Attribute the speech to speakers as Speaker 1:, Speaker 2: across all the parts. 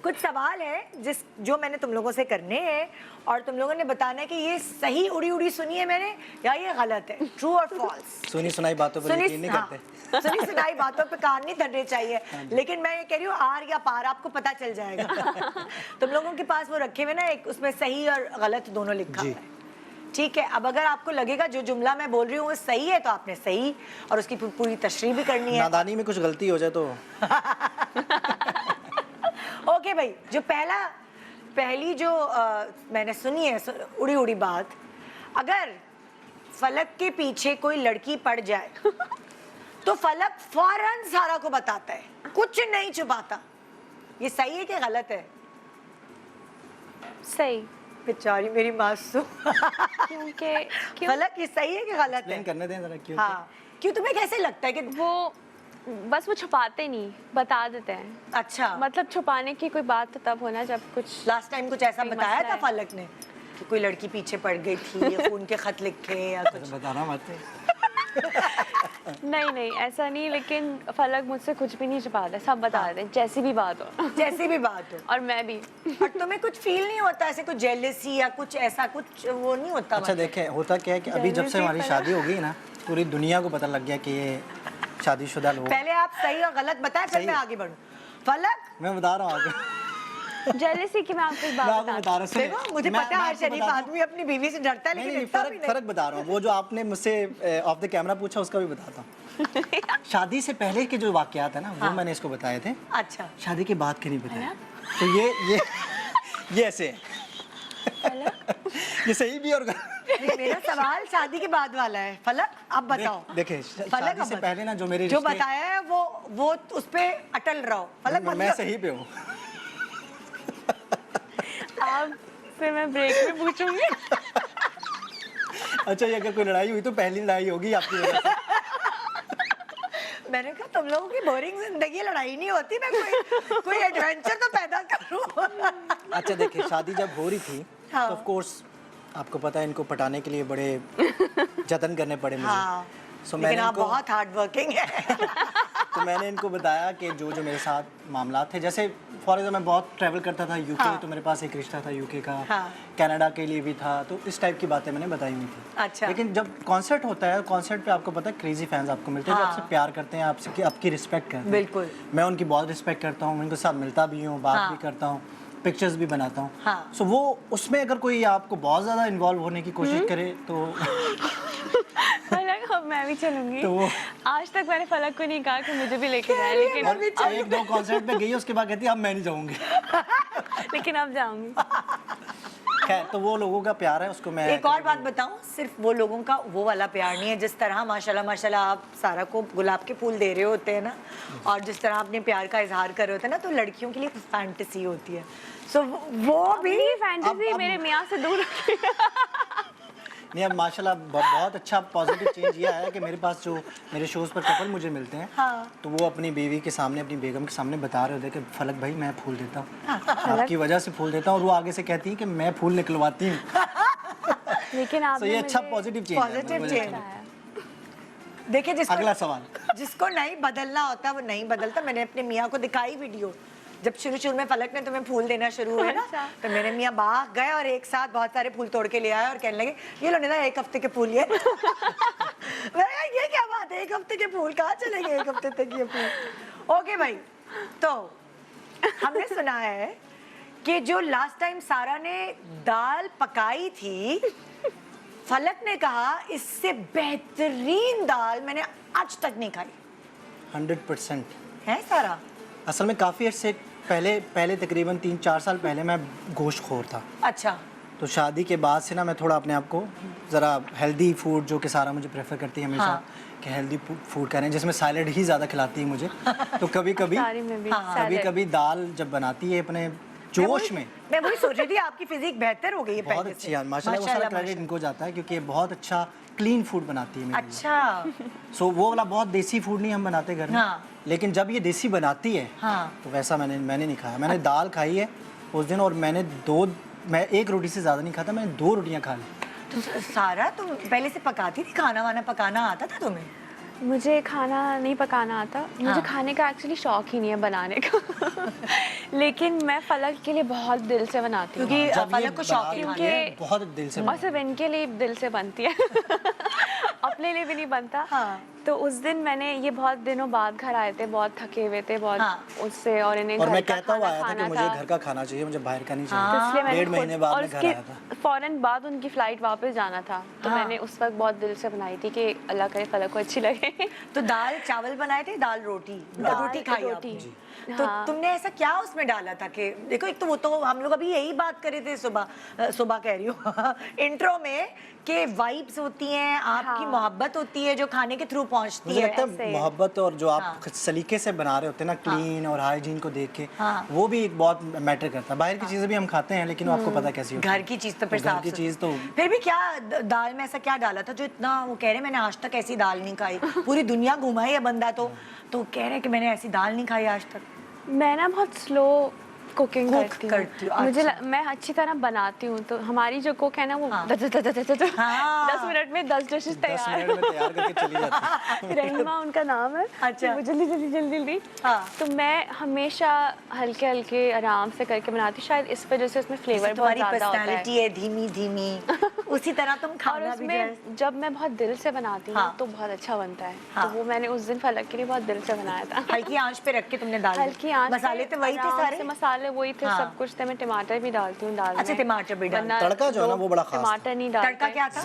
Speaker 1: कुछ सवाल है जो मैंने तुम लोगों से करने हैं और तुम लोगों ने बताना है कि ये सही उड़ी उड़ी सुनी है मैंने या ये गलत है, ट्रू और फॉल्स।
Speaker 2: सुनी सुनाई बातों पर यकीन नहीं करते।
Speaker 1: सुनी सुनाई बातों पे कान नहीं धरने चाहिए, लेकिन मैं ये कह रही हूँ आर या पार आपको पता चल जाएगा। तुम लोगों के पास वो रखे हुए ना, एक उसमें सही और गलत दोनों लिखा हुआ है, ठीक है। अब अगर आपको लगेगा जो जुमला मैं बोल रही हूँ वो सही है तो आपने सही और उसकी पूरी तशरीह भी करनी है।
Speaker 2: नादानी में कुछ गलती हो जाए तो
Speaker 1: ओके भाई, जो पहली जो मैंने सुनी है उड़ी उड़ी बात, अगर फलक के पीछे कोई लड़की पड़ जाए तो फलक फौरन सारा को बताता है, कुछ नहीं छुपाता। ये सही है कि गलत है?
Speaker 3: सही।
Speaker 1: बेचारी मेरी मासूम।
Speaker 3: क्योंकि
Speaker 1: फलक ये सही है कि गलत है?
Speaker 2: करने दें जरा। क्यों?
Speaker 1: हाँ, क्यों तुम्हें कैसे लगता है कि
Speaker 3: वो छुपाते नहीं, बता देते हैं।
Speaker 1: अच्छा,
Speaker 3: मतलब छुपाने की कोई बात तो तब होना जब कुछ
Speaker 1: लास्ट टाइम कुछ ऐसा
Speaker 3: कोई
Speaker 1: बताया
Speaker 3: मसला
Speaker 1: था
Speaker 3: है।
Speaker 1: फलक ने कि कोई लड़की पीछे पड़ गई थी या खून के खत लिखे या कुछ?
Speaker 2: बताना मत।
Speaker 3: नहीं ऐसा नहीं, लेकिन फलक मुझसे कुछ भी नहीं छुपाता, सब बता देते हैं, जैसी भी बात हो।
Speaker 1: जैसी भी बात हो।
Speaker 3: और मैं भी।
Speaker 1: और तुम्हें कुछ फील नहीं होता ऐसे कुछ जेलसी या कुछ ऐसा कुछ वो नहीं होता?
Speaker 2: अच्छा देखें, होता क्या है कि अभी जब से हमारी शादी हो गई ना, पूरी दुनिया को पता लग गया कि ये शादीशुदा लोग।
Speaker 1: पहले आप सही और गलत बताएं फिर मैं आगे बढ़ूं। फलक,
Speaker 2: मैं बता रहा हूँ आगे।
Speaker 3: जेलसी की मैं आपको एक
Speaker 2: मैं
Speaker 3: बात
Speaker 2: आपको बता रहा हूँ।
Speaker 1: देखो मुझे पता है हर शरीफ आदमी अपनी बीवी से डरता है, लेकिन इतना भी नहीं।
Speaker 2: फर्क बता रहा हूँ। वो जो आपने मुझसे ऑफ द कैमरा पूछा उसका भी बताता हूँ। शादी से पहले के जो वाकयात है ना, वो मैंने इसको बताए थे।
Speaker 1: अच्छा,
Speaker 2: शादी के बाद के नहीं बताया। तो ये ऐसे है। ये सही भी और
Speaker 1: मेरा सवाल शादी के बाद वाला है। फलक आप बताओ।
Speaker 2: देखिए, शादी से पहले ना जो मेरे
Speaker 1: जो बताया है वो उस पे अटल रहो। फलक
Speaker 2: मैं सही पे हूँ।
Speaker 3: आप फिर मैं ब्रेक में पूछूंगी।
Speaker 2: अच्छा, ये अगर कोई लड़ाई हुई तो पहली लड़ाई होगी आपकी वजह से।
Speaker 1: मैंने कहा तुम लोगों की बोरिंग जिंदगी, लड़ाई नहीं होती, मैं कोई एडवेंचर तो पैदा करूं।
Speaker 2: अच्छा देखिए, शादी जब हो रही थी तो ऑफ कोर्स आपको पता है इनको पटाने के लिए बड़े जतन करने पड़े मुझे।
Speaker 1: हाँ,
Speaker 2: सो
Speaker 1: लेकिन
Speaker 2: मैंने
Speaker 1: आप
Speaker 2: इनको
Speaker 1: बहुत हार्ड वर्किंग है।
Speaker 2: तो मैंने इनको बताया कि जो मेरे साथ मामला थे, जैसे फॉर एग्जाम्पल मैं बहुत ट्रैवल करता था यूके। हाँ। तो मेरे पास एक रिश्ता था यूके का। हाँ। कनाडा के लिए भी था, तो इस टाइप की बातें मैंने बताई हुई थी।
Speaker 1: अच्छा।
Speaker 2: लेकिन जब कॉन्सर्ट होता है, कॉन्सर्ट पे आपको पता है क्रेजी फैंस आपको मिलते हैं। हाँ। जो आपसे प्यार करते हैं, आपकी रिस्पेक्ट करते हैं।
Speaker 1: बिल्कुल,
Speaker 2: मैं उनकी बहुत रिस्पेक्ट करता हूँ, उनके साथ मिलता भी हूँ, बात भी करता हूँ, पिक्चर्स भी बनाता हूँ। हाँ। सो वो उसमें अगर कोई आपको बहुत ज़्यादा इन्वॉल्व होने की कोशिश करे तो
Speaker 3: फलक, अब मैं भी चलूंगी।
Speaker 2: तो
Speaker 3: आज तक मैंने फलक को नहीं कहा कि मुझे भी लेके जाए, लेकिन
Speaker 2: अब 1-2 कॉन्सर्ट पे गई, उसके बाद कहती है अब मैं नहीं जाऊँगी।
Speaker 3: लेकिन अब जाऊंगी।
Speaker 2: खैर, तो वो लोगों का प्यार है, उसको मैं
Speaker 1: एक और बात बताऊं, सिर्फ वो लोगों का वो वाला प्यार नहीं है। जिस तरह माशाल्लाह आप सारा को गुलाब के फूल दे रहे होते हैं ना, और जिस तरह आपने प्यार का इजहार कर रहे होते हैं ना, तो लड़कियों के लिए फैंटेसी होती है। सो वो भी
Speaker 3: फैंटेसी मेरे मियाँ से दूर रखी।
Speaker 2: नहीं, अब माशाल्लाह बहुत अच्छा पॉजिटिव चेंज ये आया कि मेरे पास जो मेरे शोज़ पर कपल मुझे मिलते हैं। हाँ। तो वो अपनी बीवी के सामने, अपनी बेगम के सामने बता रहे होते हैं कि फलक भाई मैं फूल देता हूँ, आपकी वजह से फूल देता हूँ। और वो आगे से कहती है कि मैं फूल निकलवाती हूँ।
Speaker 3: लेकिन आप
Speaker 2: ये अच्छा पॉजिटिव चेंज है।
Speaker 1: देखिए,
Speaker 2: अगला सवाल,
Speaker 1: जिसको नहीं बदलना होता वो नहीं बदलता। मैंने अपने मियाँ को दिखाई वीडियो, जब शुरू में फलक ने तुम्हें फूल देना शुरू हुए ना, तो मेरे मियाँ भाग गए और एक साथ बहुत सारे फूल तोड़ के ले आए और कहने लगे ये लो ना 1 हफ्ते के फूल। ये क्या बात है, 1 हफ्ते के फूल कहाँ चले गए 1 हफ्ते तक ये फूल? ओके भाई, तो हमने सुना है कि जो लास्ट टाइम सारा ने दाल पकाई थी, फलक ने कहा इससे बेहतरीन दाल मैंने आज तक नहीं खाई।
Speaker 2: 100%
Speaker 1: है सारा?
Speaker 2: असल में काफ़ी अर्से पहले तकरीबन 3-4 साल पहले मैं गोश्तखोर था।
Speaker 1: अच्छा।
Speaker 2: तो शादी के बाद से ना मैं थोड़ा अपने आप को ज़रा हेल्दी फूड, जो कि सारा मुझे प्रेफर करती है हमेशा। हाँ। कि हेल्दी फूड करें, जिसमें सैलड ही ज़्यादा खिलाती है मुझे। तो कभी कभी दाल जब बनाती है अपने जोश में,
Speaker 1: मैं वही सोच रही थी आपकी फिजिक बेहतर हो गई है
Speaker 2: बहुत अच्छी है माशाल्लाह। वो सारा क्रेडिट इनको जाता है क्योंकि ये बहुत अच्छा क्लीन फूड बनाती है।
Speaker 1: अच्छा।
Speaker 2: सो वो वाला बहुत देसी फूड नहीं हम बनाते घर में। हाँ। लेकिन जब ये देसी बनाती है, हाँ, तो वैसा मैंने नहीं खाया। मैंने दाल खाई है उस दिन, और मैं 1 रोटी से ज़्यादा नहीं खाता, मैंने 2 रोटियां खा ली।
Speaker 1: तो सारा तुम पहले से पकाती थी, खाना वाना पकाना आता था तुम्हें?
Speaker 3: मुझे खाना नहीं पकाना आता, मुझे
Speaker 1: हाँ।
Speaker 3: खाने का एक्चुअली शौक ही नहीं है बनाने का लेकिन मैं फलक के लिए बहुत दिल से बनाती हूँ,
Speaker 1: क्योंकि
Speaker 2: जब ये
Speaker 1: फलक को शौक है
Speaker 2: बना
Speaker 1: खाने
Speaker 2: रही है,
Speaker 3: क्योंकि-
Speaker 2: बहुत दिल से
Speaker 3: और सिर्फ इनके लिए दिल से बनती है अपने लिए भी नहीं बनता।
Speaker 1: हाँ।
Speaker 3: तो उस दिन मैंने ये बहुत दिनों बाद घर आए थे, बहुत थके हुए थे बहुत
Speaker 1: हाँ।
Speaker 3: उससे, और इन्हें
Speaker 2: और
Speaker 3: घर
Speaker 2: मैं
Speaker 3: का
Speaker 2: कहता हुआ
Speaker 3: खाना
Speaker 2: आया था कि
Speaker 3: खाना
Speaker 2: मुझे
Speaker 3: था।
Speaker 2: घर का खाना चाहिए, मुझे बाहर का नहीं
Speaker 3: तो
Speaker 2: चाहिए।
Speaker 3: इसलिए मैंने
Speaker 2: 1.5 महीने बाद
Speaker 3: और
Speaker 2: मैं घर
Speaker 3: उसके
Speaker 2: आया था।
Speaker 3: फौरन बाद उनकी फ्लाइट वापस जाना था, तो
Speaker 1: हाँ।
Speaker 3: मैंने उस वक्त बहुत दिल से बनाई थी कि अल्लाह करे फलक को अच्छी लगे
Speaker 1: तो दाल चावल बनाए थे, दाल रोटी
Speaker 3: दाल
Speaker 1: रोटी खाई
Speaker 3: रोटी।
Speaker 1: आपने। तो
Speaker 3: हाँ।
Speaker 1: तुमने ऐसा क्या उसमें डाला था कि देखो, एक तो वो तो हम लोग अभी यही बात कर रहे थे सुबह कह रही हूँ इंट्रो में, कि वाइब्स होती हैं, आपकी
Speaker 3: हाँ।
Speaker 1: मोहब्बत होती है जो खाने के थ्रू पहुंचती
Speaker 2: मुझे
Speaker 1: है।
Speaker 2: लगता
Speaker 3: ऐसे।
Speaker 2: है मोहब्बत और जो आप
Speaker 1: हाँ।
Speaker 2: सलीके से बना रहे होते हैं ना, क्लीन और हाइजीन को देख के,
Speaker 1: हाँ।
Speaker 2: वो भी एक बहुत मैटर करता है। बाहर की चीज़ें भी हम खाते हैं, लेकिन आपको पता कैसी होती है।
Speaker 1: घर की चीज तो फिर
Speaker 2: घर
Speaker 1: साफ
Speaker 2: की
Speaker 1: सुथरी।
Speaker 2: चीज़ तो
Speaker 1: फिर भी क्या दाल में ऐसा क्या डाला था जो इतना, वो कह रहे मैंने आज तक ऐसी दाल नहीं खाई, पूरी दुनिया घुमाई है बंदा तो कह रहे कि मैंने ऐसी दाल नहीं खाई आज तक।
Speaker 3: मैं ना बहुत स्लो कुकिंग
Speaker 1: Cook
Speaker 3: करती
Speaker 1: करती
Speaker 3: हूँ,
Speaker 1: हूँ,
Speaker 3: मुझे
Speaker 1: अच्छा।
Speaker 3: मैं अच्छी तरह बनाती हूँ, तो हमारी जो कुक है ना वो
Speaker 1: हाँ।
Speaker 3: 10 मिनट में 10 डिशेस
Speaker 2: 10
Speaker 3: तैयार
Speaker 2: मिनट में तैयार करके चली जाती है।
Speaker 3: रहीमा उनका नाम है।
Speaker 1: अच्छा।
Speaker 3: वो जल्दी जल्दी जल्दी जल्दी।
Speaker 1: हाँ।
Speaker 3: तो मैं हमेशा हल्के हल्के आराम से करके बनाती हूँ, शायद इस वजह से उसमें फ्लेवर
Speaker 1: जैसे
Speaker 3: बहुत
Speaker 1: तुम्हारी
Speaker 3: ज़्यादा होता है।
Speaker 1: पर्सनालिटी है धीमी धीमी, उसी तरह तुम
Speaker 3: और
Speaker 1: खाना भी जो है।
Speaker 3: उसमें जब मैं बहुत दिल से बनाती हूँ
Speaker 1: हाँ।
Speaker 3: तो बहुत अच्छा बनता है।
Speaker 1: हाँ।
Speaker 3: तो वो मैंने उस दिन फलक के लिए बहुत दिल से बनाया था।
Speaker 1: हल्की आंच पे रख के तुमने दाल दी।
Speaker 3: हल्की आंच पे
Speaker 1: मसाले तो वही थे
Speaker 3: आराम
Speaker 1: सारे।
Speaker 3: से, मसाले वही थे,
Speaker 1: हाँ।
Speaker 3: सब कुछ थे। मैं टमाटर भी डालती हूँ दाल
Speaker 1: अच्छा,
Speaker 3: में।
Speaker 1: टमाटर भी डालते
Speaker 3: वरना
Speaker 2: तड़का जो है ना, वो बड़ा खास था।
Speaker 3: टमाटर नहीं डालते।
Speaker 1: तड़का क्या था?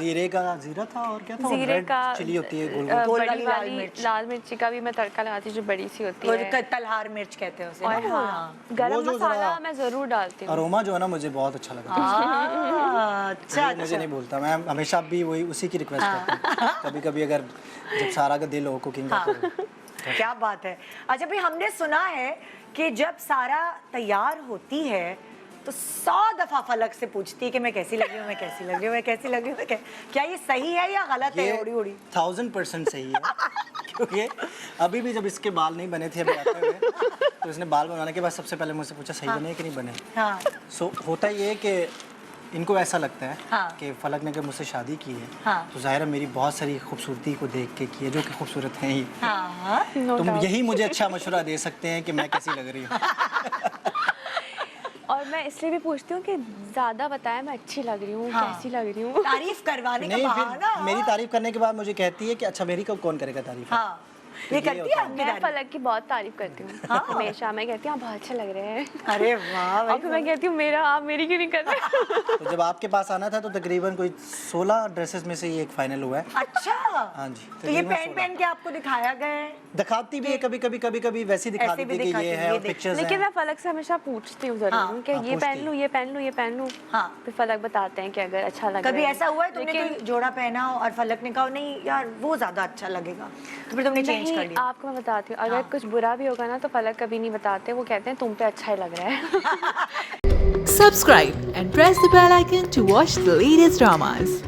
Speaker 2: जीरा था और क्या था, वो
Speaker 3: जीरे
Speaker 2: रेड
Speaker 3: का
Speaker 2: चिली होती है गोल
Speaker 3: अ,
Speaker 2: गोल।
Speaker 1: गोल
Speaker 3: बड़ी
Speaker 1: वाली लाल
Speaker 3: वाली
Speaker 1: मिर्च।
Speaker 3: लाल मिर्ची का भी मैं तड़का लगाती हूँ, जो बड़ी सी होती
Speaker 1: वो
Speaker 3: है।
Speaker 1: तलहार मिर्च कहते हैं उसे
Speaker 3: और
Speaker 1: ना।
Speaker 3: हाँ,
Speaker 2: वो
Speaker 3: गरम
Speaker 2: जो
Speaker 3: मसाला
Speaker 2: जरा-
Speaker 3: मैं जरूर डालती हूँ।
Speaker 2: अरोमा जो है ना, मुझे बहुत अच्छा लगा था।
Speaker 1: अच्छा
Speaker 2: मुझे
Speaker 1: अच्छा।
Speaker 2: नहीं बोलता, मैं हमेशा भी वही उसी की रिक्वेस्ट करता हूँ। कभी कभी अगर जब सारा का दिल हो कुकिंग का
Speaker 1: हाँ।
Speaker 2: तो
Speaker 1: क्या बात है। अच्छा भाई, हमने सुना है कि जब सारा तैयार होती है तो 100 दफा फलक से पूछती है कि मैं कैसी लग रही हूँ, मैं कैसी लग रही हूँ, मैं कैसी लग रही हूँ। क्या ये सही है या गलत है?
Speaker 2: ये
Speaker 1: उड़ी उड़ी
Speaker 2: 1000% सही है। क्योंकि अभी भी जब इसके बाल नहीं बने थे अभी आते हुए, तो इसने बाल बनाने के बाद सबसे पहले मुझसे पूछा सही बने कि नहीं बने।
Speaker 1: हाँ।
Speaker 2: सो होता ये है कि इनको ऐसा लगता है
Speaker 1: हाँ।
Speaker 2: कि फलक ने अगर मुझसे शादी की है,
Speaker 1: हाँ।
Speaker 2: तो ज़ाहिर है मेरी बहुत सारी खूबसूरती को देख के की है, जो कि खूबसूरत है ही।
Speaker 1: हाँ।
Speaker 3: No
Speaker 2: तुम
Speaker 3: doubt।
Speaker 2: यही मुझे अच्छा मशवरा दे सकते हैं कि मैं कैसी लग रही हूँ।
Speaker 3: और मैं इसलिए भी पूछती हूँ कि ज्यादा बताएं मैं अच्छी लग रही हूँ,
Speaker 1: हाँ।
Speaker 3: कैसी लग रही हूँ।
Speaker 1: तारीफ करवाने का
Speaker 2: नहीं,
Speaker 1: बहाना।
Speaker 2: फिर मेरी तारीफ करने के बाद मुझे कहती है कि अच्छा मेरी कौन करेगा तारीफ।
Speaker 1: हाँ, ये
Speaker 2: ये
Speaker 1: करती है
Speaker 2: होता है।
Speaker 1: आपकी
Speaker 3: मैं
Speaker 1: तारीफ?
Speaker 3: फलक की बहुत तारीफ करती हूँ
Speaker 1: हाँ।
Speaker 3: हमेशा। मैं कहती हूँ आप बहुत अच्छे लग रहे हैं।
Speaker 1: अरे वाह
Speaker 3: और फिर मैं कहती हूँ मेरा आप मेरी क्यों नहीं कर रहे?
Speaker 2: तो जब आपके पास आना था तो तकरीबन कोई 16 ड्रेसेस में से ये एक फाइनल हुआ है।
Speaker 1: अच्छा।
Speaker 2: हाँ जी,
Speaker 1: तो ये
Speaker 2: तकरीबन
Speaker 1: पहन
Speaker 2: 16।
Speaker 1: पहन के आपको दिखाया गया है?
Speaker 2: दिखाती भी है कभी वैसी दिखा
Speaker 1: ऐसे भी
Speaker 2: देती है कि
Speaker 1: दिखाती
Speaker 2: ये
Speaker 1: है,
Speaker 2: है
Speaker 1: ये
Speaker 2: और
Speaker 1: देख।
Speaker 2: पिक्चर्स
Speaker 3: लेकिन
Speaker 2: हैं।
Speaker 3: मैं फलक से हमेशा पूछती हूँ जरूर
Speaker 2: हाँ,
Speaker 3: कि ये
Speaker 2: पूछती
Speaker 3: पहन लूँ, ये पहन लूँ, ये पहन लूँ।
Speaker 1: हाँ।
Speaker 3: फिर फलक बताते हैं कि अगर अच्छा लग रहा
Speaker 1: कभी ऐसा हुआ है तुमने
Speaker 3: लेकिन
Speaker 1: कोई जोड़ा पहना हो और फलक ने कहा नहीं यार वो ज्यादा अच्छा लगेगा, तो फिर तुमने चेंज कर
Speaker 3: नहीं,
Speaker 1: लिया?
Speaker 3: आपको मैं बताती हूँ, अगर
Speaker 1: हाँ।
Speaker 3: कुछ बुरा भी होगा ना तो फलक कभी नहीं बताते, वो कहते हैं तुम पे अच्छा ही लग रहा है।
Speaker 4: Subscribe and press the bell icon to watch the latest dramas.